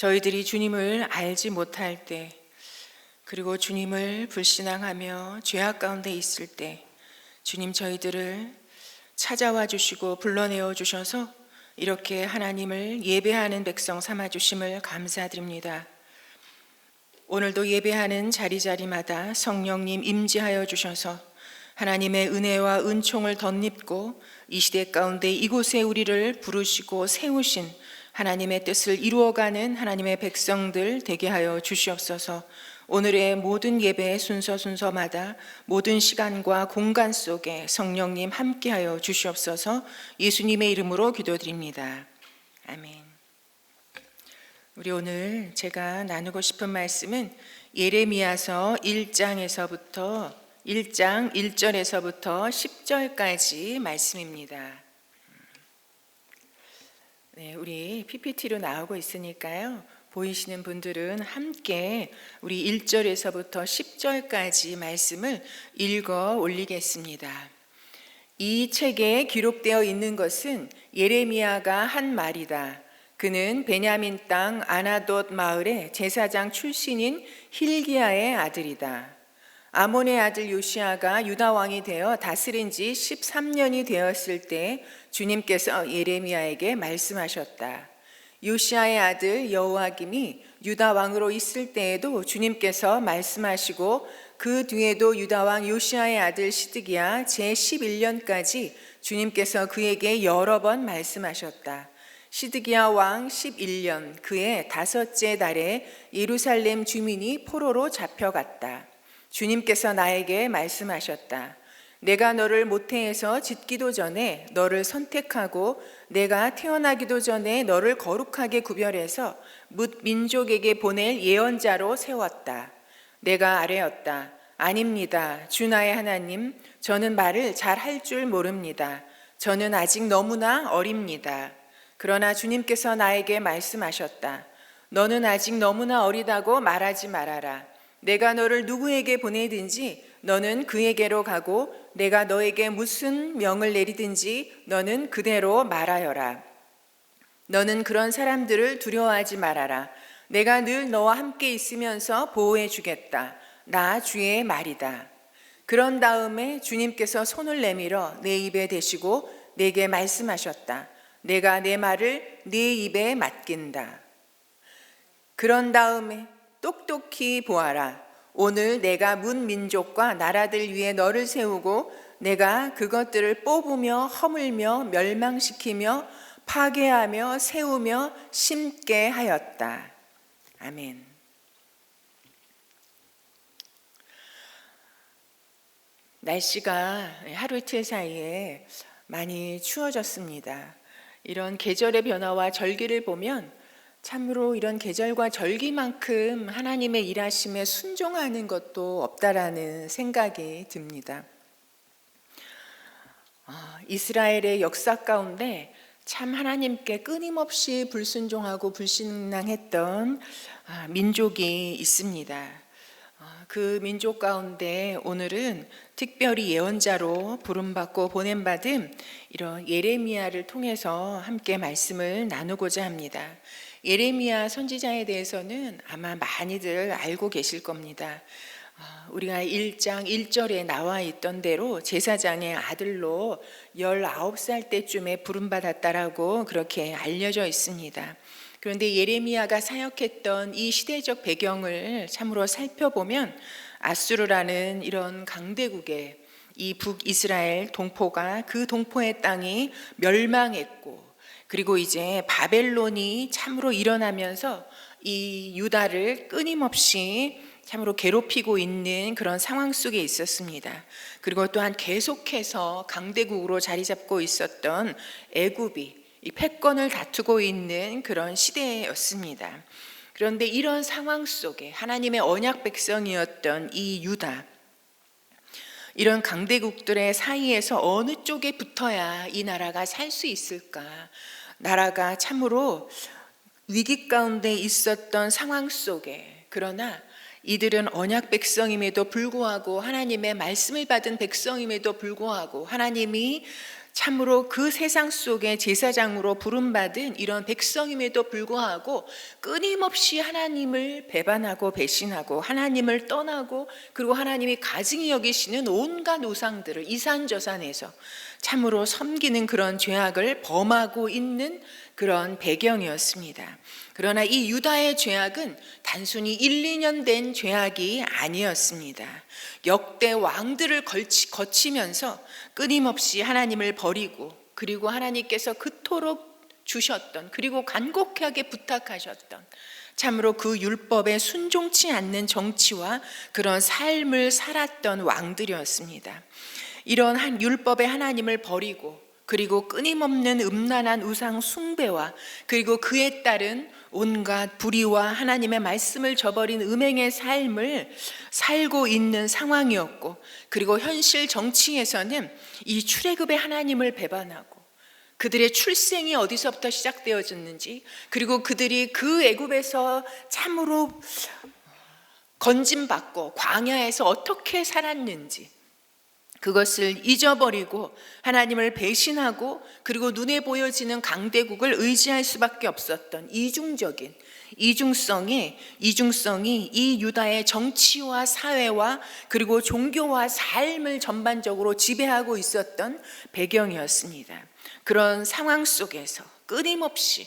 저희들이 주님을 알지 못할 때, 그리고 주님을 불신앙하며 죄악 가운데 있을 때 주님 저희들을 찾아와 주시고 불러내어 주셔서 이렇게 하나님을 예배하는 백성 삼아 주심을 감사드립니다. 오늘도 예배하는 자리자리마다 성령님 임재하여 주셔서 하나님의 은혜와 은총을 덧입고 이 시대 가운데 이곳에 우리를 부르시고 세우신 하나님의 뜻을 이루어가는 하나님의 백성들 되게 하여 주시옵소서. 오늘의 모든 예배 순서마다 모든 시간과 공간 속에 성령님 함께하여 주시옵소서. 예수님의 이름으로 기도드립니다. 아멘. 우리 오늘 제가 나누고 싶은 말씀은 예레미야서 1장 1절에서부터 10절까지 말씀입니다. 네, 우리 PPT로 나오고 있으니까요. 보이시는 분들은 함께 우리 1절에서부터 10절까지 말씀을 읽어 올리겠습니다. 이 책에 기록되어 있는 것은 예레미야가 한 말이다. 그는 베냐민 땅 아나돗 마을의 제사장 출신인 힐기야의 아들이다. 아몬의 아들 요시야가 유다 왕이 되어 다스린 지 13년이 되었을 때 주님께서 예레미야에게 말씀하셨다. 요시야의 아들 여호야김이 유다 왕으로 있을 때에도 주님께서 말씀하시고 그 뒤에도 유다 왕 요시야의 아들 시드기야 제11년까지 주님께서 그에게 여러 번 말씀하셨다. 시드기야 왕 11년 그의 5째 달에 예루살렘 주민이 포로로 잡혀갔다. 주님께서 나에게 말씀하셨다. 내가 너를 모태에서 짓기도 전에 너를 선택하고 내가 태어나기도 전에 너를 거룩하게 구별해서 뭇 민족에게 보낼 예언자로 세웠다. 내가 아뢰었다. 아닙니다. 주 나의 하나님, 저는 말을 잘 할 줄 모릅니다. 저는 아직 너무나 어립니다. 그러나 주님께서 나에게 말씀하셨다. 너는 아직 너무나 어리다고 말하지 말아라. 내가 너를 누구에게 보내든지 너는 그에게로 가고 내가 너에게 무슨 명을 내리든지 너는 그대로 말하여라. 너는 그런 사람들을 두려워하지 말아라. 내가 늘 너와 함께 있으면서 보호해 주겠다. 나 주의 말이다. 그런 다음에 주님께서 손을 내밀어 내 입에 대시고 내게 말씀하셨다. 내가 내 말을 네 입에 맡긴다. 그런 다음에 똑똑히 보아라. 오늘 내가 문 민족과 나라들 위에 너를 세우고 내가 그것들을 뽑으며 허물며 멸망시키며 파괴하며 세우며 심게 하였다. 아멘. 날씨가 하루 이틀 사이에 많이 추워졌습니다. 이런 계절의 변화와 절기를 보면 참으로 이런 계절과 절기만큼 하나님의 일하심에 순종하는 것도 없다라는 생각이 듭니다. 이스라엘의 역사 가운데 참 하나님께 끊임없이 불순종하고 불신앙했던 민족이 있습니다. 그 민족 가운데 오늘은 특별히 예언자로 부름받고 보냄받은 이런 예레미야를 통해서 함께 말씀을 나누고자 합니다. 예레미야 선지자에 대해서는 아마 많이들 알고 계실 겁니다. 우리가 1장 1절에 나와 있던 대로 제사장의 아들로 19살 때쯤에 부름받았다라고 그렇게 알려져 있습니다. 그런데 예레미야가 사역했던 이 시대적 배경을 참으로 살펴보면 아수르라는 이런 강대국의 이 북이스라엘 동포가 그 동포의 땅이 멸망했고 그리고 이제 바벨론이 참으로 일어나면서 이 유다를 끊임없이 참으로 괴롭히고 있는 그런 상황 속에 있었습니다. 그리고 또한 계속해서 강대국으로 자리 잡고 있었던 애굽이 이 패권을 다투고 있는 그런 시대였습니다. 그런데 이런 상황 속에 하나님의 언약 백성이었던 이 유다, 이런 강대국들의 사이에서 어느 쪽에 붙어야 이 나라가 살 수 있을까? 나라가 참으로 위기 가운데 있었던 상황 속에, 그러나 이들은 언약 백성임에도 불구하고 하나님의 말씀을 받은 백성임에도 불구하고 하나님이 참으로 그 세상 속에 제사장으로 부름받은 이런 백성임에도 불구하고 끊임없이 하나님을 배반하고 배신하고 하나님을 떠나고, 그리고 하나님이 가증히 여기시는 온갖 우상들을 이산저산해서 참으로 섬기는 그런 죄악을 범하고 있는 그런 배경이었습니다. 그러나 이 유다의 죄악은 단순히 1, 2년 된 죄악이 아니었습니다. 역대 왕들을 거치면서 끊임없이 하나님을 버리고, 그리고 하나님께서 그토록 주셨던, 그리고 간곡하게 부탁하셨던 참으로 그 율법에 순종치 않는 정치와 그런 삶을 살았던 왕들이었습니다. 이런 한 율법의 하나님을 버리고, 그리고 끊임없는 음란한 우상 숭배와 그리고 그에 따른 온갖 불의와 하나님의 말씀을 저버린 음행의 삶을 살고 있는 상황이었고, 그리고 현실 정치에서는 이 출애굽의 하나님을 배반하고, 그들의 출생이 어디서부터 시작되어졌는지, 그리고 그들이 그 애굽에서 참으로 건짐받고 광야에서 어떻게 살았는지 그것을 잊어버리고 하나님을 배신하고, 그리고 눈에 보여지는 강대국을 의지할 수밖에 없었던 이중성이 이 유다의 정치와 사회와 그리고 종교와 삶을 전반적으로 지배하고 있었던 배경이었습니다. 그런 상황 속에서 끊임없이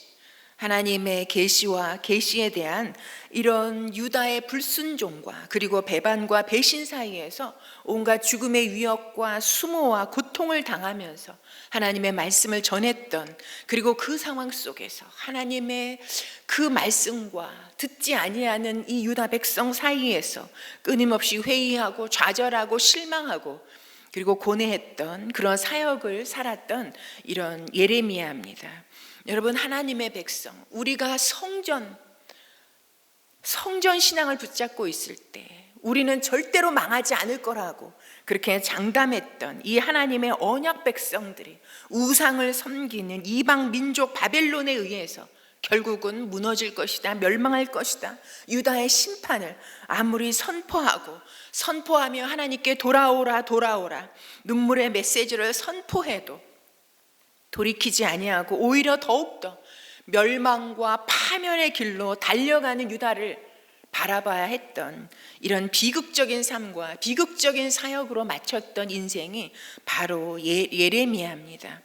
하나님의 계시와 계시에 대한 이런 유다의 불순종과 그리고 배반과 배신 사이에서 온갖 죽음의 위협과 수모와 고통을 당하면서 하나님의 말씀을 전했던, 그리고 그 상황 속에서 하나님의 그 말씀과 듣지 아니하는 이 유다 백성 사이에서 끊임없이 회의하고 좌절하고 실망하고 그리고 고뇌했던 그런 사역을 살았던 이런 예레미야입니다. 여러분, 하나님의 백성, 우리가 성전 신앙을 붙잡고 있을 때 우리는 절대로 망하지 않을 거라고 그렇게 장담했던 이 하나님의 언약 백성들이 우상을 섬기는 이방 민족 바벨론에 의해서 결국은 무너질 것이다, 멸망할 것이다, 유다의 심판을 아무리 선포하며 하나님께 돌아오라 눈물의 메시지를 선포해도 돌이키지 아니하고 오히려 더욱더 멸망과 파멸의 길로 달려가는 유다를 바라봐야 했던 이런 비극적인 삶과 비극적인 사역으로 마쳤던 인생이 바로 예레미야입니다.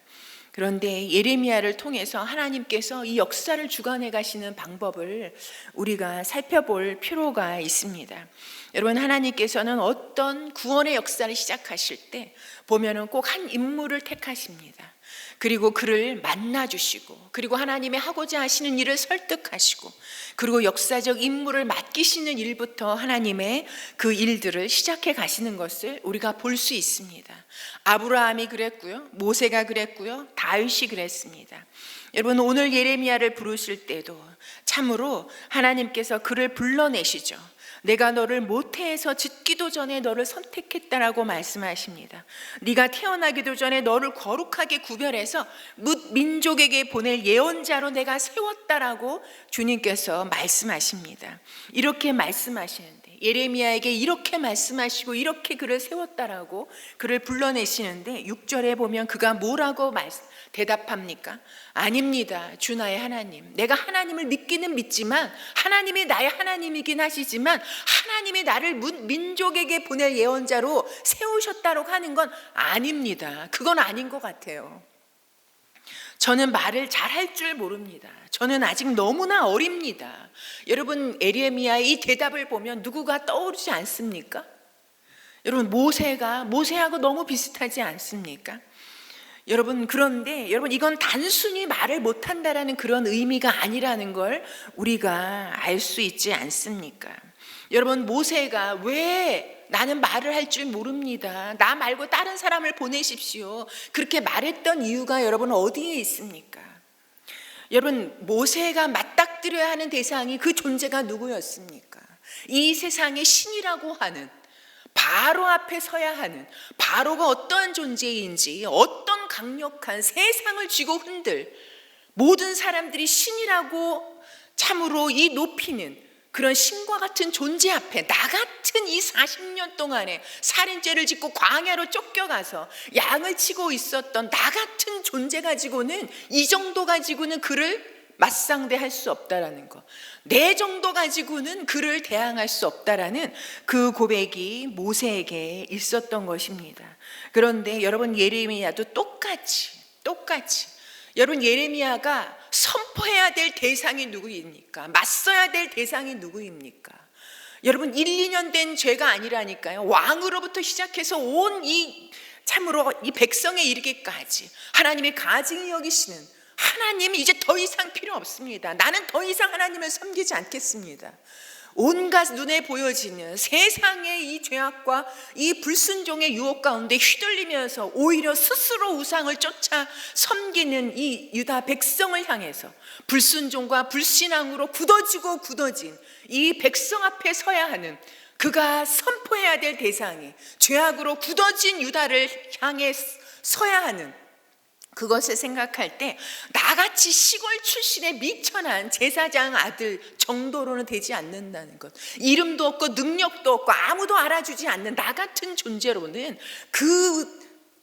그런데 예레미야를 통해서 하나님께서 이 역사를 주관해 가시는 방법을 우리가 살펴볼 필요가 있습니다. 여러분, 하나님께서는 어떤 구원의 역사를 시작하실 때 보면은 꼭 한 인물을 택하십니다. 그리고 그를 만나주시고, 그리고 하나님의 하고자 하시는 일을 설득하시고, 그리고 역사적 임무를 맡기시는 일부터 하나님의 그 일들을 시작해 가시는 것을 우리가 볼 수 있습니다. 아브라함이 그랬고요, 모세가 그랬고요, 다윗이 그랬습니다. 여러분, 오늘 예레미야를 부르실 때도 참으로 하나님께서 그를 불러내시죠. 내가 너를 모태에서 짓기도 전에 너를 선택했다라고 말씀하십니다. 네가 태어나기도 전에 너를 거룩하게 구별해서 민족에게 보낼 예언자로 내가 세웠다라고 주님께서 말씀하십니다. 이렇게 말씀하시는데, 예레미야에게 이렇게 말씀하시고 이렇게 그를 세웠다라고 그를 불러내시는데 6절에 보면 그가 뭐라고 대답합니까? 아닙니다, 주 나의 하나님. 내가 하나님을 믿기는 믿지만 하나님이 나의 하나님이긴 하시지만 하나님이 나를 민족에게 보낼 예언자로 세우셨다고 하는 건 아닙니다. 그건 아닌 것 같아요. 저는 말을 잘할 줄 모릅니다. 저는 아직 너무나 어립니다. 여러분, 예레미야의 이 대답을 보면 누구가 떠오르지 않습니까? 여러분, 모세하고 너무 비슷하지 않습니까? 여러분, 그런데 여러분, 이건 단순히 말을 못한다라는 그런 의미가 아니라는 걸 우리가 알 수 있지 않습니까? 여러분, 모세가 왜 나는 말을 할 줄 모릅니다, 나 말고 다른 사람을 보내십시오, 그렇게 말했던 이유가 여러분 어디에 있습니까? 여러분, 모세가 맞닥뜨려야 하는 대상이 그 존재가 누구였습니까? 이 세상의 신이라고 하는 바로 앞에 서야 하는, 바로가 어떠한 존재인지, 어떤 강력한 세상을 쥐고 흔들 모든 사람들이 신이라고 참으로 이 높이는 그런 신과 같은 존재 앞에 나 같은 이 40년 동안에 살인죄를 짓고 광야로 쫓겨가서 양을 치고 있었던 나 같은 존재 가지고는, 이 정도 가지고는 그를 맞상대할 수 없다라는 거, 내 정도 가지고는 그를 대항할 수 없다라는 그 고백이 모세에게 있었던 것입니다. 그런데 여러분, 예레미야도 똑같이 여러분, 예레미야가 선포해야 될 대상이 누구입니까? 맞서야 될 대상이 누구입니까? 여러분, 1, 2년 된 죄가 아니라니까요. 왕으로부터 시작해서 온 참으로 이 백성에 이르기까지 하나님의 가증히 여기시는 하나님, 이제 더 이상 필요 없습니다. 나는 더 이상 하나님을 섬기지 않겠습니다. 온갖 눈에 보여지는 세상의 이 죄악과 이 불순종의 유혹 가운데 휘둘리면서 오히려 스스로 우상을 쫓아 섬기는 이 유다 백성을 향해서 불순종과 불신앙으로 굳어진 이 백성 앞에 서야 하는, 그가 선포해야 될 대상이 죄악으로 굳어진 유다를 향해 서야 하는, 그것을 생각할 때 나같이 시골 출신의 미천한 제사장 아들 정도로는 되지 않는다는 것, 이름도 없고 능력도 없고 아무도 알아주지 않는 나 같은 존재로는 그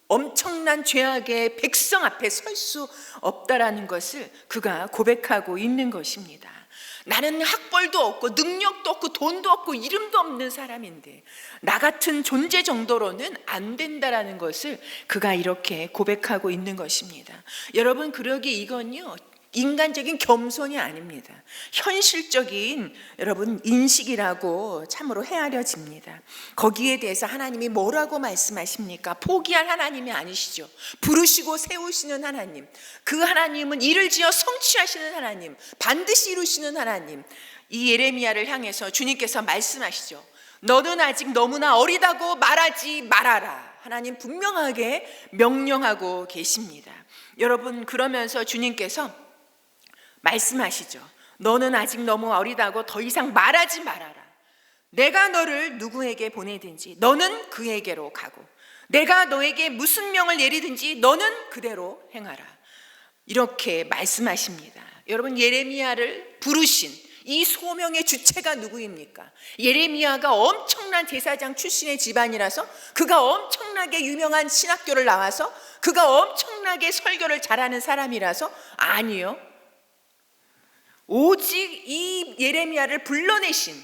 엄청난 죄악의 백성 앞에 설 수 없다라는 것을 그가 고백하고 있는 것입니다. 나는 학벌도 없고 능력도 없고 돈도 없고 이름도 없는 사람인데 나 같은 존재 정도로는 안 된다라는 것을 그가 이렇게 고백하고 있는 것입니다. 여러분, 그러기에 이건요, 인간적인 겸손이 아닙니다. 현실적인 여러분 인식이라고 참으로 헤아려집니다. 거기에 대해서 하나님이 뭐라고 말씀하십니까? 포기할 하나님이 아니시죠. 부르시고 세우시는 하나님, 그 하나님은 일을 지어 성취하시는 하나님, 반드시 이루시는 하나님. 이 예레미야를 향해서 주님께서 말씀하시죠. 너는 아직 너무나 어리다고 말하지 말아라. 하나님 분명하게 명령하고 계십니다. 여러분, 그러면서 주님께서 말씀하시죠. 너는 아직 너무 어리다고 더 이상 말하지 말아라. 내가 너를 누구에게 보내든지 너는 그에게로 가고, 내가 너에게 무슨 명을 내리든지 너는 그대로 행하라. 이렇게 말씀하십니다. 여러분, 예레미야를 부르신 이 소명의 주체가 누구입니까? 예레미야가 엄청난 제사장 출신의 집안이라서, 그가 엄청나게 유명한 신학교를 나와서, 그가 엄청나게 설교를 잘하는 사람이라서? 아니요. 오직 이 예레미야를 불러내신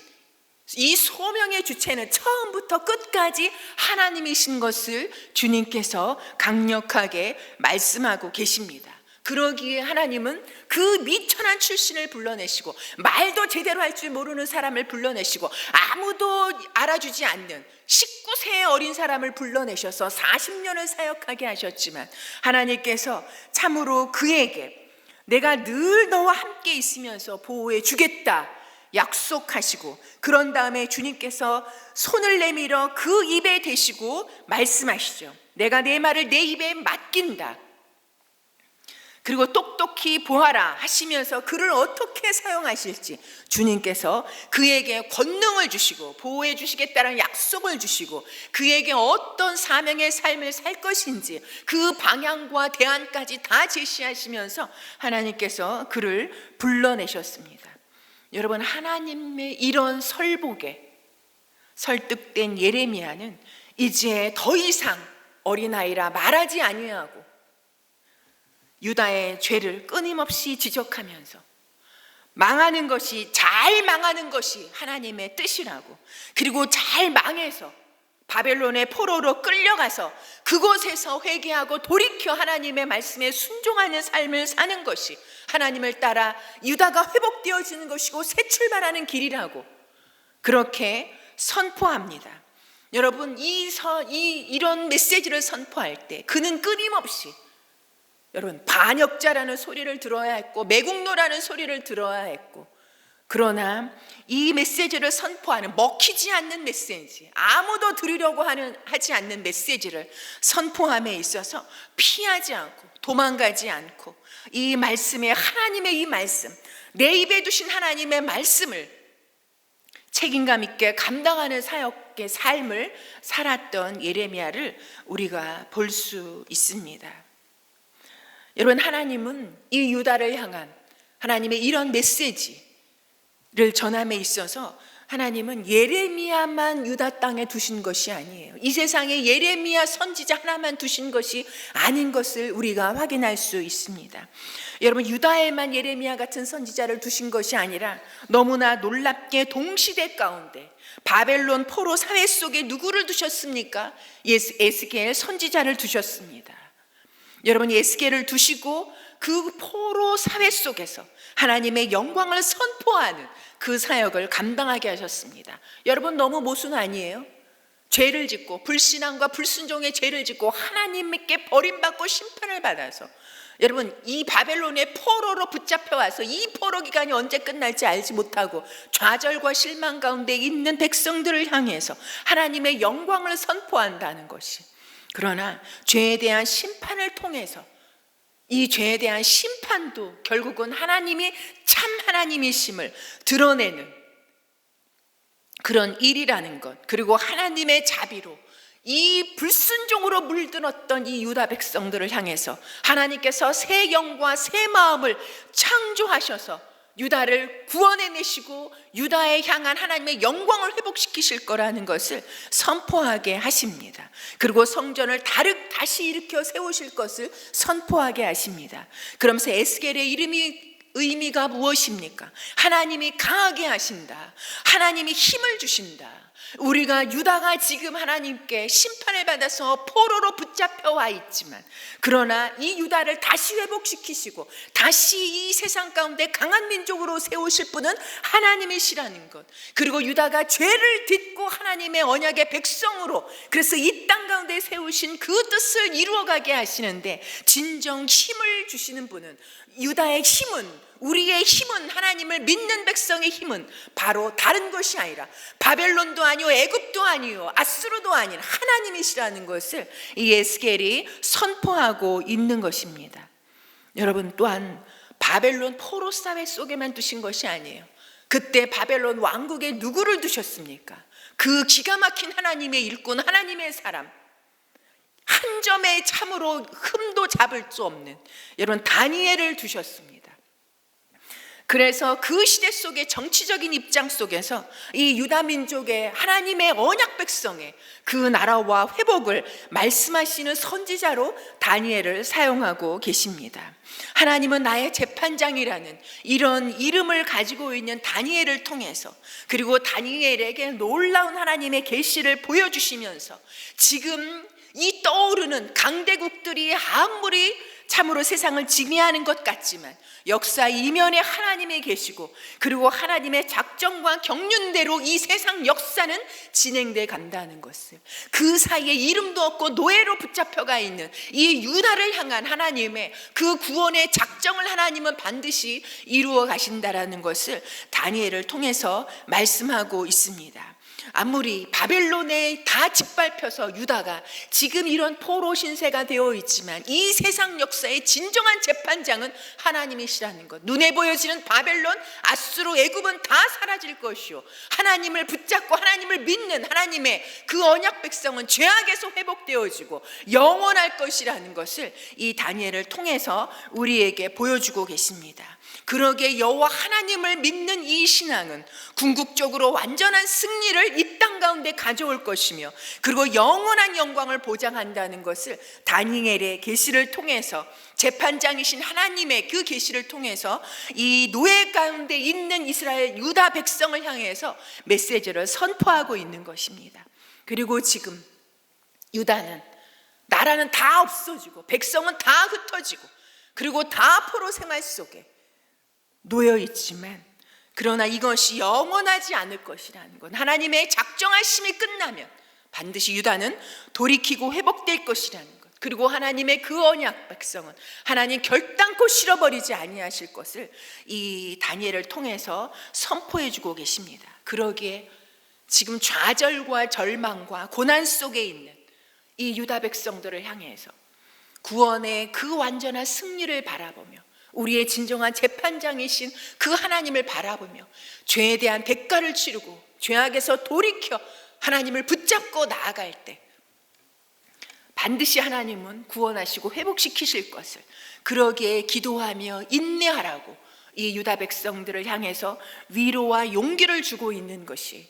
이 소명의 주체는 처음부터 끝까지 하나님이신 것을 주님께서 강력하게 말씀하고 계십니다. 그러기에 하나님은 그 미천한 출신을 불러내시고, 말도 제대로 할 줄 모르는 사람을 불러내시고, 아무도 알아주지 않는 19세의 어린 사람을 불러내셔서 40년을 사역하게 하셨지만, 하나님께서 참으로 그에게 내가 늘 너와 함께 있으면서 보호해 주겠다 약속하시고, 그런 다음에 주님께서 손을 내밀어 그 입에 대시고 말씀하시죠. 내가 내 말을 내 입에 맡긴다. 그리고 똑똑히 보아라 하시면서 그를 어떻게 사용하실지 주님께서 그에게 권능을 주시고 보호해 주시겠다는 약속을 주시고, 그에게 어떤 사명의 삶을 살 것인지 그 방향과 대안까지 다 제시하시면서 하나님께서 그를 불러내셨습니다. 여러분, 하나님의 이런 설복에 설득된 예레미야는 이제 더 이상 어린아이라 말하지 아니하고 유다의 죄를 끊임없이 지적하면서 망하는 것이, 잘 망하는 것이 하나님의 뜻이라고, 그리고 잘 망해서 바벨론의 포로로 끌려가서 그곳에서 회개하고 돌이켜 하나님의 말씀에 순종하는 삶을 사는 것이 하나님을 따라 유다가 회복되어지는 것이고 새 출발하는 길이라고 그렇게 선포합니다. 여러분, 이런 메시지를 선포할 때 그는 끊임없이 여러분, 반역자라는 소리를 들어야 했고 매국노라는 소리를 들어야 했고, 그러나 이 메시지를 선포하는, 먹히지 않는 메시지, 아무도 들으려고 하지 않는 메시지를 선포함에 있어서 피하지 않고 도망가지 않고 이 말씀에, 하나님의 이 말씀, 내 입에 두신 하나님의 말씀을 책임감 있게 감당하는 사역의 삶을 살았던 예레미야를 우리가 볼 수 있습니다. 여러분, 하나님은 이 유다를 향한 하나님의 이런 메시지, 전함에 있어서 하나님은 예레미야만 유다 땅에 두신 것이 아니에요. 이 세상에 예레미야 선지자 하나만 두신 것이 아닌 것을 우리가 확인할 수 있습니다. 여러분, 유다에만 예레미야 같은 선지자를 두신 것이 아니라 너무나 놀랍게 동시대 가운데 바벨론 포로 사회 속에 누구를 두셨습니까? 에스겔 선지자를 두셨습니다. 여러분, 에스겔을 두시고 그 포로 사회 속에서 하나님의 영광을 선포하는 그 사역을 감당하게 하셨습니다. 여러분, 너무 모순 아니에요? 죄를 짓고 불신앙과 불순종의 죄를 짓고 하나님께 버림받고 심판을 받아서 여러분, 이 바벨론의 포로로 붙잡혀와서 이 포로 기간이 언제 끝날지 알지 못하고 좌절과 실망 가운데 있는 백성들을 향해서 하나님의 영광을 선포한다는 것이, 그러나 죄에 대한 심판을 통해서 이 죄에 대한 심판도 결국은 하나님이 참 하나님이심을 드러내는 그런 일이라는 것, 그리고 하나님의 자비로 이 불순종으로 물들었던 이 유다 백성들을 향해서 하나님께서 새 영과 새 마음을 창조하셔서 유다를 구원해내시고 유다에 향한 하나님의 영광을 회복시키실 거라는 것을 선포하게 하십니다. 그리고 성전을 다시 일으켜 세우실 것을 선포하게 하십니다. 그러면서 에스겔의 의미가 무엇입니까? 하나님이 강하게 하신다. 하나님이 힘을 주신다. 우리가 유다가 지금 하나님께 심판을 받아서 포로로 붙잡혀 와 있지만, 그러나 이 유다를 다시 회복시키시고 다시 이 세상 가운데 강한 민족으로 세우실 분은 하나님이시라는 것, 그리고 유다가 죄를 딛고 하나님의 언약의 백성으로, 그래서 이 땅 가운데 세우신 그 뜻을 이루어가게 하시는데 진정 힘을 주시는 분은, 유다의 힘은, 우리의 힘은, 하나님을 믿는 백성의 힘은 바로 다른 것이 아니라 바벨론도 아니요 애굽도 아니요 아수르도 아닌 하나님이시라는 것을 이 에스겔이 선포하고 있는 것입니다. 여러분, 또한 바벨론 포로 사회 속에만 두신 것이 아니에요. 그때 바벨론 왕국에 누구를 두셨습니까? 그 기가 막힌 하나님의 일꾼, 하나님의 사람, 한 점에 참으로 흠도 잡을 수 없는 여러분 다니엘을 두셨습니다. 그래서 그 시대 속의 정치적인 입장 속에서 이 유다 민족의 하나님의 언약 백성의 그 나라와 회복을 말씀하시는 선지자로 다니엘을 사용하고 계십니다. 하나님은 나의 재판장이라는 이런 이름을 가지고 있는 다니엘을 통해서, 그리고 다니엘에게 놀라운 하나님의 계시를 보여주시면서 지금 이 떠오르는 강대국들이 아무리 참으로 세상을 지배하는 것 같지만 역사 이면에 하나님이 계시고, 그리고 하나님의 작정과 경륜대로 이 세상 역사는 진행돼 간다는 것을, 그 사이에 이름도 없고 노예로 붙잡혀가 있는 이 유다를 향한 하나님의 그 구원의 작정을 하나님은 반드시 이루어 가신다라는 것을 다니엘을 통해서 말씀하고 있습니다. 아무리 바벨론에 다 짓밟혀서 유다가 지금 이런 포로 신세가 되어 있지만 이 세상 역사의 진정한 재판장은 하나님이시라는 것, 눈에 보여지는 바벨론, 아수르, 애굽은 다 사라질 것이요 하나님을 붙잡고 하나님을 믿는 하나님의 그 언약 백성은 죄악에서 회복되어지고 영원할 것이라는 것을 이 다니엘을 통해서 우리에게 보여주고 계십니다. 그러게 여호와 하나님을 믿는 이 신앙은 궁극적으로 완전한 승리를 이 땅 가운데 가져올 것이며, 그리고 영원한 영광을 보장한다는 것을 다니엘의 계시를 통해서, 재판장이신 하나님의 그 계시를 통해서 이 노예 가운데 있는 이스라엘 유다 백성을 향해서 메시지를 선포하고 있는 것입니다. 그리고 지금 유다는, 나라는 다 없어지고 백성은 다 흩어지고 그리고 다 포로 생활 속에 놓여 있지만, 그러나 이것이 영원하지 않을 것이라는 것, 하나님의 작정하심이 끝나면 반드시 유다는 돌이키고 회복될 것이라는 것, 그리고 하나님의 그 언약 백성은 하나님 결단코 실어버리지 아니하실 것을 이 다니엘을 통해서 선포해 주고 계십니다. 그러기에 지금 좌절과 절망과 고난 속에 있는 이 유다 백성들을 향해서 구원의 그 완전한 승리를 바라보며, 우리의 진정한 재판장이신 그 하나님을 바라보며 죄에 대한 대가를 치르고 죄악에서 돌이켜 하나님을 붙잡고 나아갈 때 반드시 하나님은 구원하시고 회복시키실 것을, 그러기에 기도하며 인내하라고 이 유다 백성들을 향해서 위로와 용기를 주고 있는 것이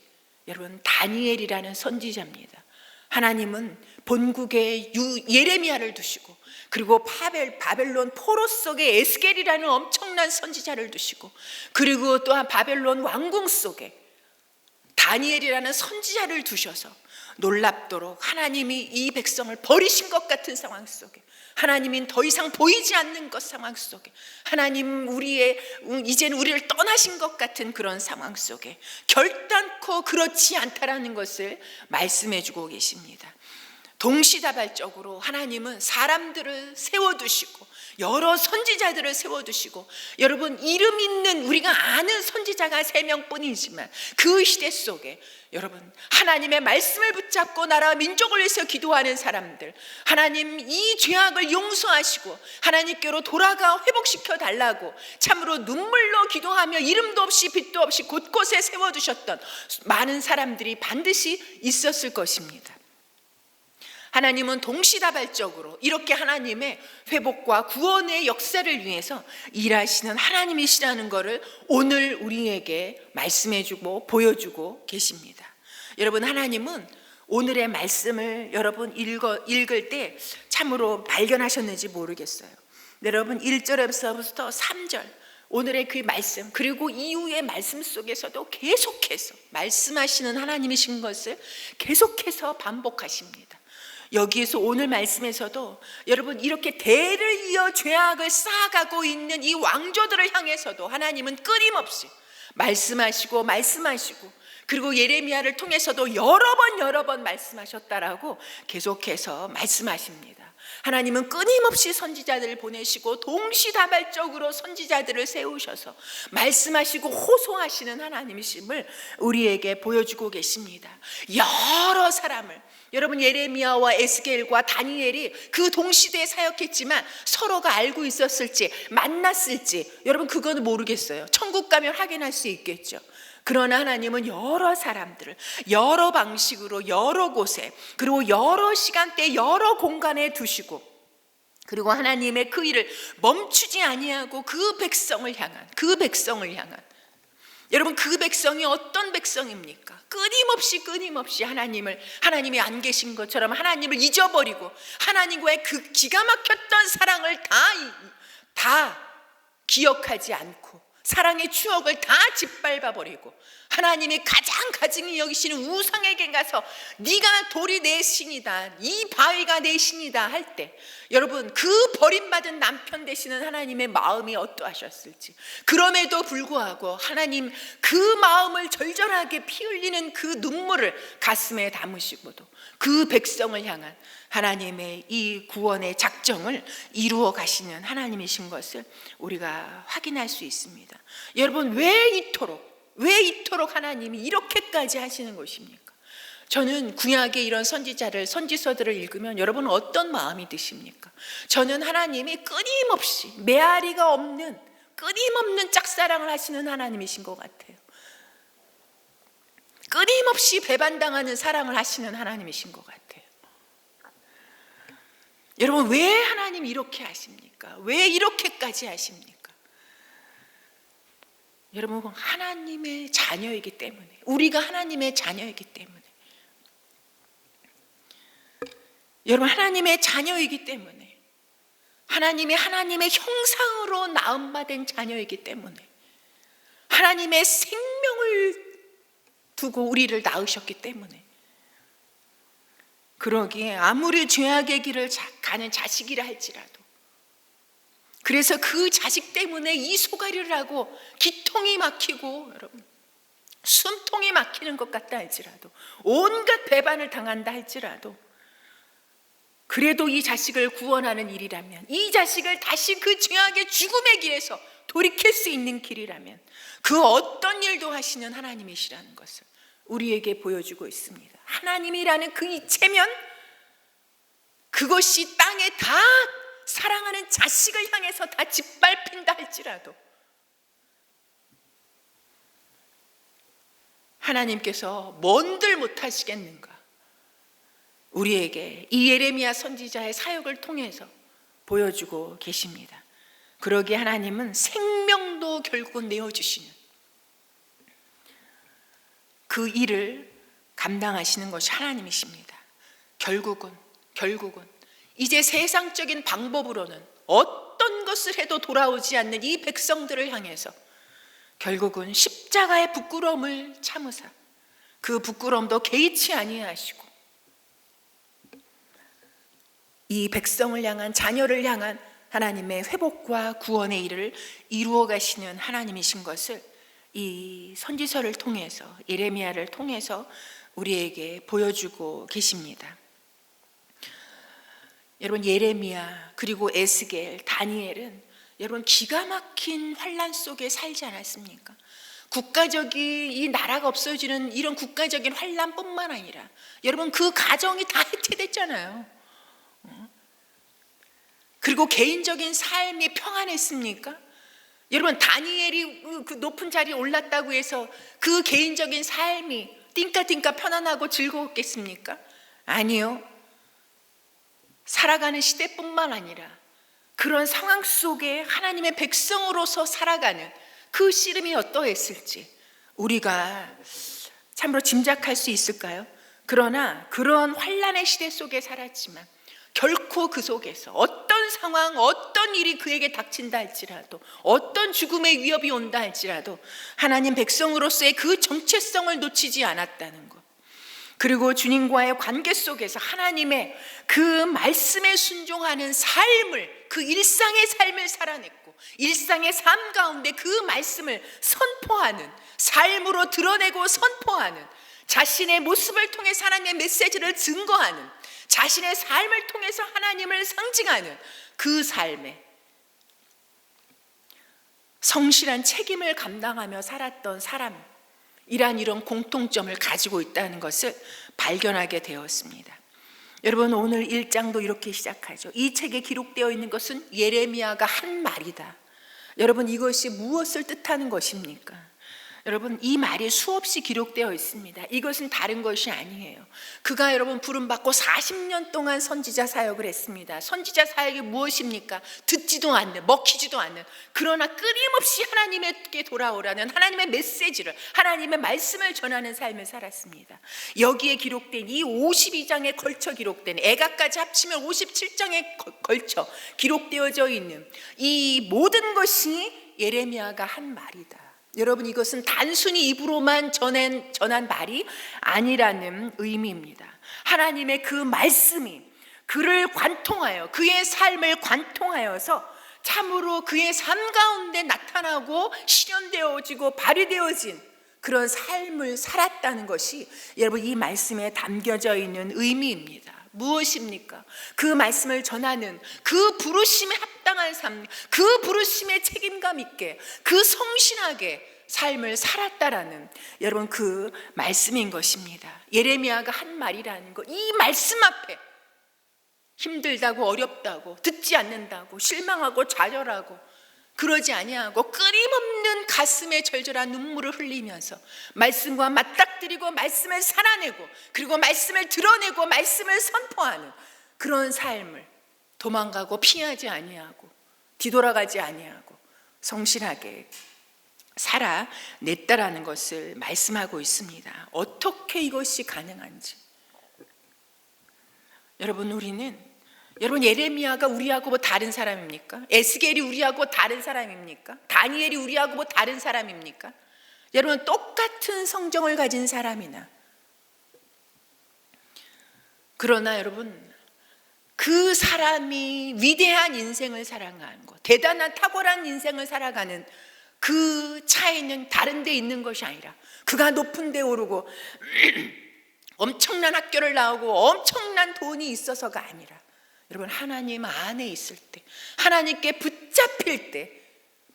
여러분 다니엘이라는 선지자입니다. 하나님은 본국에 예레미야를 두시고, 그리고 바벨론 포로 속에 에스겔이라는 엄청난 선지자를 두시고, 그리고 또한 바벨론 왕궁 속에 다니엘이라는 선지자를 두셔서 놀랍도록 하나님이 이 백성을 버리신 것 같은 상황 속에, 하나님이 더 이상 보이지 않는 것 상황 속에, 하나님 이제는 우리를 떠나신 것 같은 그런 상황 속에 결단코 그렇지 않다라는 것을 말씀해 주고 계십니다. 동시다발적으로 하나님은 사람들을 세워두시고 여러 선지자들을 세워두시고, 여러분 이름 있는 우리가 아는 선지자가 3명뿐이지만 그 시대 속에 여러분 하나님의 말씀을 붙잡고 나라 민족을 위해서 기도하는 사람들, 하나님 이 죄악을 용서하시고 하나님께로 돌아가 회복시켜 달라고 참으로 눈물로 기도하며 이름도 없이 빛도 없이 곳곳에 세워두셨던 많은 사람들이 반드시 있었을 것입니다. 하나님은 동시다발적으로 이렇게 하나님의 회복과 구원의 역사를 위해서 일하시는 하나님이시라는 것을 오늘 우리에게 말씀해주고 보여주고 계십니다. 여러분, 하나님은 오늘의 말씀을 여러분 읽을 때 참으로 발견하셨는지 모르겠어요. 여러분 1절에서부터 3절 오늘의 그 말씀, 그리고 이후의 말씀 속에서도 계속해서 말씀하시는 하나님이신 것을 계속해서 반복하십니다. 여기에서 오늘 말씀에서도 여러분 이렇게 대를 이어 죄악을 쌓아가고 있는 이 왕조들을 향해서도 하나님은 끊임없이 말씀하시고 그리고 예레미야를 통해서도 여러 번 말씀하셨다라고 계속해서 말씀하십니다. 하나님은 끊임없이 선지자들을 보내시고 동시다발적으로 선지자들을 세우셔서 말씀하시고 호소하시는 하나님이심을 우리에게 보여주고 계십니다. 여러 사람을, 여러분 예레미야와 에스겔과 다니엘이 그 동시대에 사역했지만 서로가 알고 있었을지 만났을지 여러분 그건 모르겠어요. 천국 가면 확인할 수 있겠죠. 그러나 하나님은 여러 사람들을 여러 방식으로 여러 곳에, 그리고 여러 시간대 여러 공간에 두시고, 그리고 하나님의 그 일을 멈추지 아니하고 그 백성을 향한 여러분 그 백성이 어떤 백성입니까? 끊임없이 하나님이 안 계신 것처럼 하나님을 잊어버리고 하나님과의 그 기가 막혔던 사랑을 다 기억하지 않고 사랑의 추억을 다 짓밟아버리고 하나님이 가증히 여기시는 우상에게 가서 네가 돌이 내 신이다, 이 바위가 내 신이다 할 때 여러분 그 버림받은 남편 되시는 하나님의 마음이 어떠하셨을지, 그럼에도 불구하고 하나님 그 마음을 절절하게 피 흘리는 그 눈물을 가슴에 담으시고도 그 백성을 향한 하나님의 이 구원의 작정을 이루어 가시는 하나님이신 것을 우리가 확인할 수 있습니다. 여러분 왜 이토록 하나님이 이렇게까지 하시는 것입니까? 저는 구약의 이런 선지서들을 읽으면 여러분은 어떤 마음이 드십니까? 저는 하나님이 끊임없이 메아리가 없는 끊임없는 짝사랑을 하시는 하나님이신 것 같아요. 끊임없이 배반당하는 사랑을 하시는 하나님이신 것 같아요. 여러분 왜 하나님 이렇게 하십니까? 왜 이렇게까지 하십니까? 여러분 하나님의 자녀이기 때문에, 우리가 하나님의 자녀이기 때문에, 여러분 하나님의 자녀이기 때문에, 하나님이 하나님의 형상으로 나음받은 자녀이기 때문에, 하나님의 생명을 두고 우리를 낳으셨기 때문에, 그러기에 아무리 죄악의 길을 가는 자식이라 할지라도, 그래서 그 자식 때문에 이 소가리를 하고 기통이 막히고 여러분 숨통이 막히는 것 같다 할지라도, 온갖 배반을 당한다 할지라도, 그래도 이 자식을 구원하는 일이라면, 이 자식을 다시 그 죄악의 죽음의 길에서 돌이킬 수 있는 길이라면 그 어떤 일도 하시는 하나님이시라는 것을 우리에게 보여주고 있습니다. 하나님이라는 그 이체면 그것이 땅에 다 사랑하는 자식을 향해서 다 짓밟힌다 할지라도 하나님께서 뭔들 못하시겠는가, 우리에게 이 예레미야 선지자의 사역을 통해서 보여주고 계십니다. 그러기에 하나님은 생명도 결국은 내어주시는 그 일을 감당하시는 것이 하나님이십니다. 결국은 이제 세상적인 방법으로는 어떤 것을 해도 돌아오지 않는 이 백성들을 향해서 결국은 십자가의 부끄러움을 참으사 그 부끄러움도 개의치 아니하시고 이 백성을 향한, 자녀를 향한 하나님의 회복과 구원의 일을 이루어 가시는 하나님이신 것을 이 선지서를 통해서, 예레미야를 통해서 우리에게 보여주고 계십니다. 여러분, 예레미야 그리고 에스겔, 다니엘은 여러분 기가 막힌 환란 속에 살지 않았습니까? 국가적인, 이 나라가 없어지는 이런 국가적인 환란뿐만 아니라 여러분 그 가정이 다 해체됐잖아요. 그리고 개인적인 삶이 평안했습니까? 여러분, 다니엘이 그 높은 자리에 올랐다고 해서 그 개인적인 삶이 띵까띵까 편안하고 즐거웠겠습니까? 아니요. 살아가는 시대뿐만 아니라 그런 상황 속에 하나님의 백성으로서 살아가는 그 씨름이 어떠했을지 우리가 참으로 짐작할 수 있을까요? 그러나 그런 환란의 시대 속에 살았지만 결코 그 속에서 어떤 상황, 어떤 일이 그에게 닥친다 할지라도, 어떤 죽음의 위협이 온다 할지라도 하나님 백성으로서의 그 정체성을 놓치지 않았다는 것, 그리고 주님과의 관계 속에서 하나님의 그 말씀에 순종하는 삶을, 그 일상의 삶을 살아냈고 일상의 삶 가운데 그 말씀을 선포하는, 삶으로 드러내고 선포하는, 자신의 모습을 통해서 하나님의 메시지를 증거하는, 자신의 삶을 통해서 하나님을 상징하는 그 삶에 성실한 책임을 감당하며 살았던 사람이란 이런 공통점을 가지고 있다는 것을 발견하게 되었습니다. 여러분, 오늘 1장도 이렇게 시작하죠. 이 책에 기록되어 있는 것은 예레미야가 한 말이다. 여러분, 이것이 무엇을 뜻하는 것입니까? 여러분, 이 말이 수없이 기록되어 있습니다. 이것은 다른 것이 아니에요. 그가 여러분 부름받고 40년 동안 선지자 사역을 했습니다. 선지자 사역이 무엇입니까? 듣지도 않는, 먹히지도 않는, 그러나 끊임없이 하나님께 돌아오라는 하나님의 메시지를, 하나님의 말씀을 전하는 삶을 살았습니다. 여기에 기록된 이 52장에 걸쳐 기록된, 애가까지 합치면 57장에 걸쳐 기록되어져 있는 이 모든 것이 예레미야가 한 말이다. 여러분, 이것은 단순히 입으로만 전한 말이 아니라는 의미입니다. 하나님의 그 말씀이 그를 관통하여, 그의 삶을 관통하여서 참으로 그의 삶 가운데 나타나고 실현되어지고 발휘되어진 그런 삶을 살았다는 것이 여러분 이 말씀에 담겨져 있는 의미입니다. 무엇입니까? 그 말씀을 전하는 그 부르심에 합당한 삶, 그 부르심에 책임감 있게, 그 성실하게 삶을 살았다라는 여러분 그 말씀인 것입니다. 예레미야가 한 말이라는 것, 이 말씀 앞에 힘들다고, 어렵다고, 듣지 않는다고, 실망하고 좌절하고 그러지 아니하고 끊임없는 가슴에 절절한 눈물을 흘리면서 말씀과 맞닥뜨리고 말씀을 살아내고 그리고 말씀을 드러내고 말씀을 선포하는 그런 삶을 도망가고 피하지 아니하고 뒤돌아가지 아니하고 성실하게 살아냈다라는 것을 말씀하고 있습니다. 어떻게 이것이 가능한지. 여러분 예레미야가 우리하고 뭐 다른 사람입니까? 에스겔이 우리하고 다른 사람입니까? 다니엘이 우리하고 뭐 다른 사람입니까? 여러분, 똑같은 성정을 가진 사람이나, 그러나 여러분 그 사람이 위대한 인생을 살아가는 것, 대단한 탁월한 인생을 살아가는 그 차이는 다른 데 있는 것이 아니라, 그가 높은 데 오르고 엄청난 학교를 나오고 엄청난 돈이 있어서가 아니라, 여러분 하나님 안에 있을 때, 하나님께 붙잡힐 때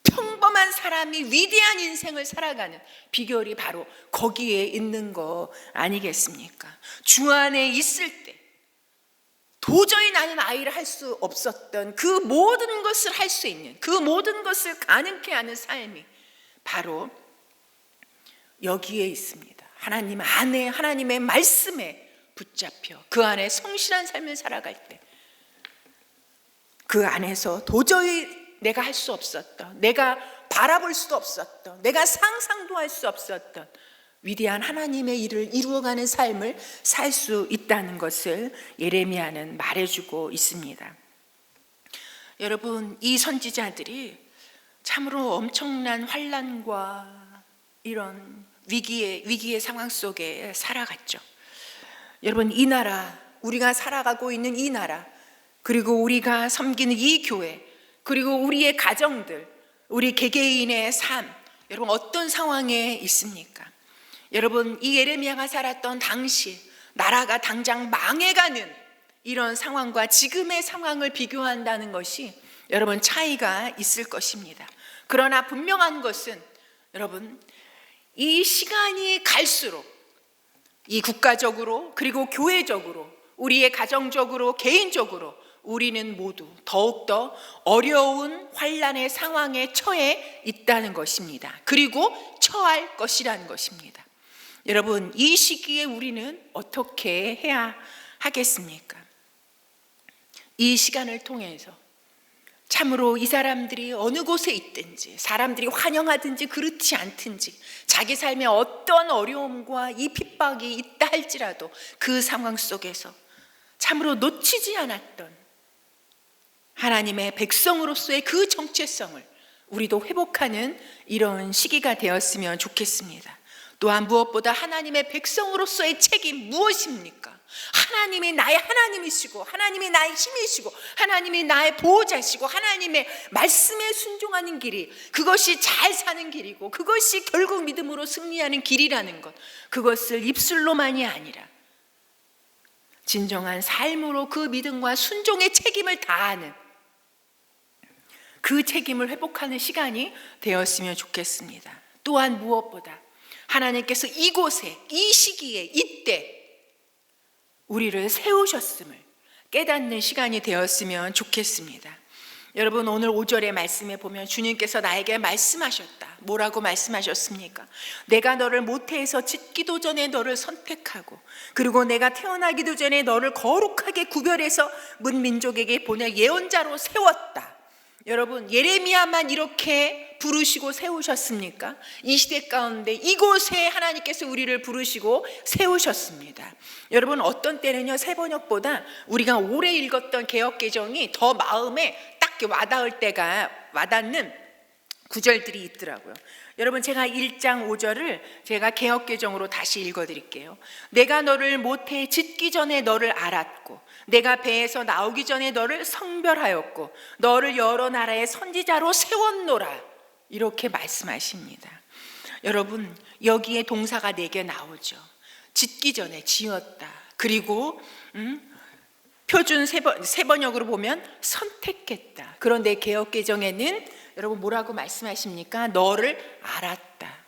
평범한 사람이 위대한 인생을 살아가는 비결이 바로 거기에 있는 거 아니겠습니까? 주 안에 있을 때 도저히 나는 아이를 할 수 없었던 그 모든 것을 할 수 있는, 그 모든 것을 가능케 하는 삶이 바로 여기에 있습니다. 하나님 안에, 하나님의 말씀에 붙잡혀 그 안에 성실한 삶을 살아갈 때 그 안에서 도저히 내가 할 수 없었던, 내가 바라볼 수도 없었던, 내가 상상도 할 수 없었던 위대한 하나님의 일을 이루어가는 삶을 살 수 있다는 것을 예레미야는 말해주고 있습니다. 여러분, 이 선지자들이 참으로 엄청난 환난과 이런 위기의 상황 속에 살아갔죠. 여러분, 이 나라, 우리가 살아가고 있는 이 나라, 그리고 우리가 섬기는 이 교회, 그리고 우리의 가정들, 우리 개개인의 삶, 여러분 어떤 상황에 있습니까? 여러분, 이 예레미야가 살았던 당시 나라가 당장 망해가는 이런 상황과 지금의 상황을 비교한다는 것이 여러분 차이가 있을 것입니다. 그러나 분명한 것은 여러분, 이 시간이 갈수록 이 국가적으로 그리고 교회적으로 우리의 가정적으로 개인적으로 우리는 모두 더욱더 어려운 환난의 상황에 처해 있다는 것입니다. 그리고 처할 것이라는 것입니다. 여러분, 이 시기에 우리는 어떻게 해야 하겠습니까? 이 시간을 통해서 참으로 이 사람들이 어느 곳에 있든지, 사람들이 환영하든지 그렇지 않든지, 자기 삶에 어떤 어려움과 이 핍박이 있다 할지라도 그 상황 속에서 참으로 놓치지 않았던 하나님의 백성으로서의 그 정체성을 우리도 회복하는 이런 시기가 되었으면 좋겠습니다. 또한 무엇보다 하나님의 백성으로서의 책임 무엇입니까? 하나님이 나의 하나님이시고, 하나님이 나의 힘이시고, 하나님이 나의 보호자시고, 하나님의 말씀에 순종하는 길이 그것이 잘 사는 길이고, 그것이 결국 믿음으로 승리하는 길이라는 것, 그것을 입술로만이 아니라 진정한 삶으로 그 믿음과 순종의 책임을 다하는 그 책임을 회복하는 시간이 되었으면 좋겠습니다. 또한 무엇보다 하나님께서 이곳에, 이 시기에, 이때 우리를 세우셨음을 깨닫는 시간이 되었으면 좋겠습니다. 여러분, 오늘 5절의 말씀에 보면 주님께서 나에게 말씀하셨다. 뭐라고 말씀하셨습니까? 내가 너를 모태에서 짓기도 전에 너를 선택하고, 그리고 내가 태어나기도 전에 너를 거룩하게 구별해서 문민족에게 보내 예언자로 세웠다. 여러분, 예레미야만 이렇게 부르시고 세우셨습니까? 이 시대 가운데 이곳에 하나님께서 우리를 부르시고 세우셨습니다. 여러분, 어떤 때는요, 새 번역보다 우리가 오래 읽었던 개역개정이 더 마음에 딱 와닿는 구절들이 있더라고요. 여러분, 제가 1장 5절을 제가 개역개정으로 다시 읽어드릴게요. 내가 너를 모태에 짓기 전에 너를 알았고, 내가 배에서 나오기 전에 너를 성별하였고, 너를 여러 나라의 선지자로 세웠노라. 이렇게 말씀하십니다. 여러분, 여기에 동사가 4개 나오죠. 짓기 전에 지었다. 그리고 표준 세 번역으로 보면 선택했다. 그런데 개역개정에는 여러분 뭐라고 말씀하십니까? 너를 알았다.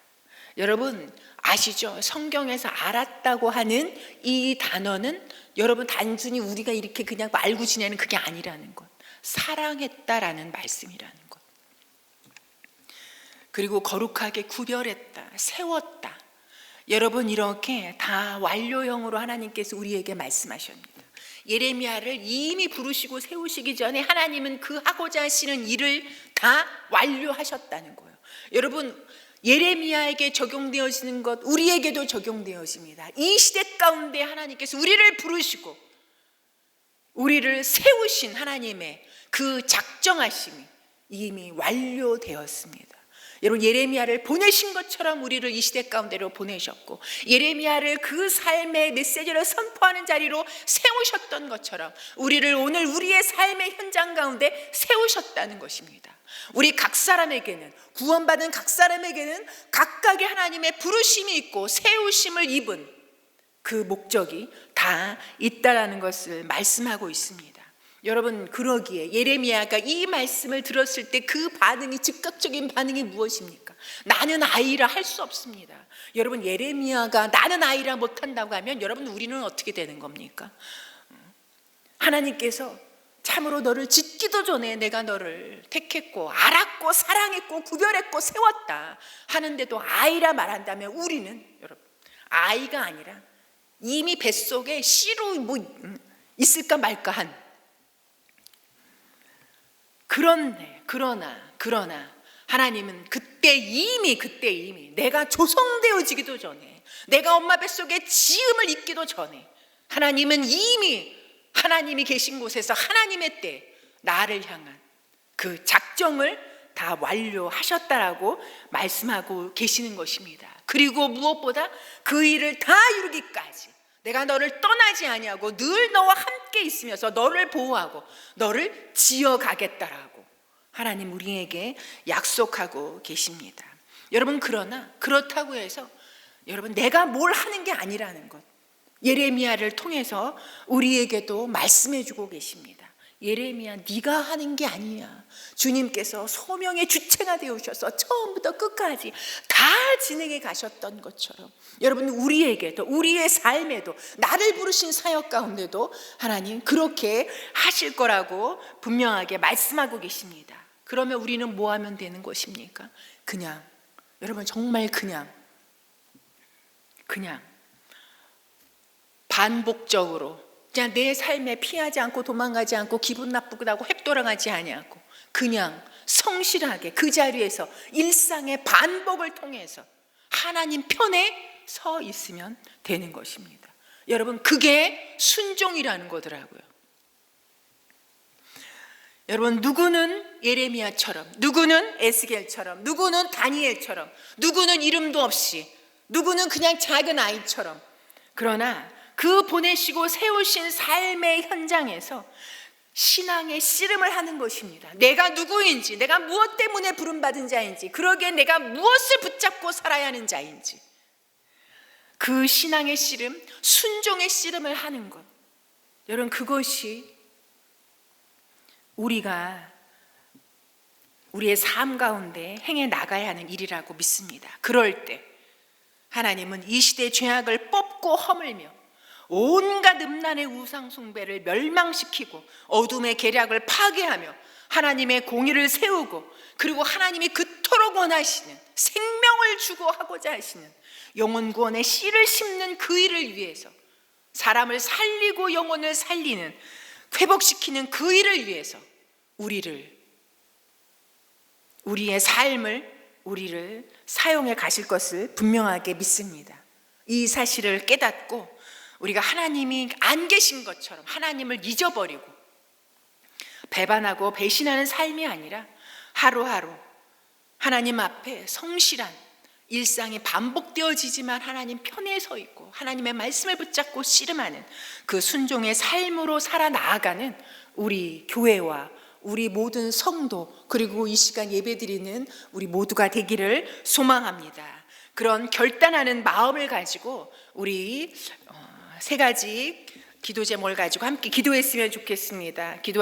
여러분 아시죠? 성경에서 알았다고 하는 이 단어는 여러분 단순히 우리가 이렇게 그냥 말고 지내는 그게 아니라는 것, 사랑했다라는 말씀이라는 것. 그리고 거룩하게 구별했다, 세웠다. 여러분, 이렇게 다 완료형으로 하나님께서 우리에게 말씀하십니다. 예레미야를 이미 부르시고 세우시기 전에 하나님은 그 하고자 하시는 일을 다 완료하셨다는 거예요. 여러분, 예레미야에게 적용되어지는 것 우리에게도 적용되어집니다. 이 시대 가운데 하나님께서 우리를 부르시고 우리를 세우신 하나님의 그 작정하심이 이미 완료되었습니다. 여러분, 예레미야를 보내신 것처럼 우리를 이 시대 가운데로 보내셨고, 예레미야를 그 삶의 메시지를 선포하는 자리로 세우셨던 것처럼 우리를 오늘 우리의 삶의 현장 가운데 세우셨다는 것입니다. 우리 각 사람에게는, 구원받은 각 사람에게는 각각의 하나님의 부르심이 있고 세우심을 입은 그 목적이 다 있다라는 것을 말씀하고 있습니다. 여러분, 그러기에 예레미야가 이 말씀을 들었을 때 그 반응이, 즉각적인 반응이 무엇입니까? 나는 아이라 할 수 없습니다. 여러분, 예레미야가 나는 아이라 못한다고 하면 여러분, 우리는 어떻게 되는 겁니까? 하나님께서 참으로 너를 짓기도 전에 내가 너를 택했고 알았고 사랑했고 구별했고 세웠다 하는데도 아이라 말한다면 우리는 여러분, 아이가 아니라 이미 뱃속에 씨로 있을까 말까 한 그러나 하나님은 그때 이미 내가 조성되어지기도 전에, 내가 엄마 뱃속에 지음을 입기도 전에 하나님은 이미 하나님이 계신 곳에서 하나님의 때 나를 향한 그 작정을 다 완료하셨다라고 말씀하고 계시는 것입니다. 그리고 무엇보다 그 일을 다 이루기까지 내가 너를 떠나지 아니하고 늘 너와 함께 있으면서 너를 보호하고 너를 지어가겠다라고 하나님 우리에게 약속하고 계십니다. 여러분, 그러나 그렇다고 해서 여러분 내가 뭘 하는 게 아니라는 것, 예레미야를 통해서 우리에게도 말씀해 주고 계십니다. 예레미야, 네가 하는 게 아니야. 주님께서 소명의 주체가 되어주셔서 처음부터 끝까지 다 진행해 가셨던 것처럼 여러분 우리에게도, 우리의 삶에도, 나를 부르신 사역 가운데도 하나님 그렇게 하실 거라고 분명하게 말씀하고 계십니다. 그러면 우리는 뭐 하면 되는 것입니까? 그냥, 여러분 정말 그냥 반복적으로 그냥 내 삶에 피하지 않고 도망가지 않고 기분 나쁘다고 획돌아가지 아니하고 그냥 성실하게 그 자리에서 일상의 반복을 통해서 하나님 편에 서 있으면 되는 것입니다. 여러분, 그게 순종이라는 거더라고요. 여러분, 누구는 예레미야처럼, 누구는 에스겔처럼, 누구는 다니엘처럼, 누구는 이름도 없이, 누구는 그냥 작은 아이처럼, 그러나 그 보내시고 세우신 삶의 현장에서 신앙의 씨름을 하는 것입니다. 내가 누구인지, 내가 무엇 때문에 부름받은 자인지, 그러기에 내가 무엇을 붙잡고 살아야 하는 자인지, 그 신앙의 씨름, 순종의 씨름을 하는 것, 여러분 그것이 우리가 우리의 삶 가운데 행해 나가야 하는 일이라고 믿습니다. 그럴 때 하나님은 이 시대의 죄악을 뽑고 허물며 온갖 음란의 우상 숭배를 멸망시키고 어둠의 계략을 파괴하며 하나님의 공의를 세우고, 그리고 하나님이 그토록 원하시는 생명을 주고 하고자 하시는 영혼 구원의 씨를 심는 그 일을 위해서, 사람을 살리고 영혼을 살리는, 회복시키는 그 일을 위해서 우리의 삶을, 우리를 사용해 가실 것을 분명하게 믿습니다. 이 사실을 깨닫고 우리가 하나님이 안 계신 것처럼 하나님을 잊어버리고 배반하고 배신하는 삶이 아니라 하루하루 하나님 앞에 성실한 일상이 반복되어지지만 하나님 편에 서 있고 하나님의 말씀을 붙잡고 씨름하는 그 순종의 삶으로 살아나가는 우리 교회와 우리 모든 성도, 그리고 이 시간 예배드리는 우리 모두가 되기를 소망합니다. 그런 결단하는 마음을 가지고 우리 세 가지 기도 제목을 가지고 함께 기도했으면 좋겠습니다.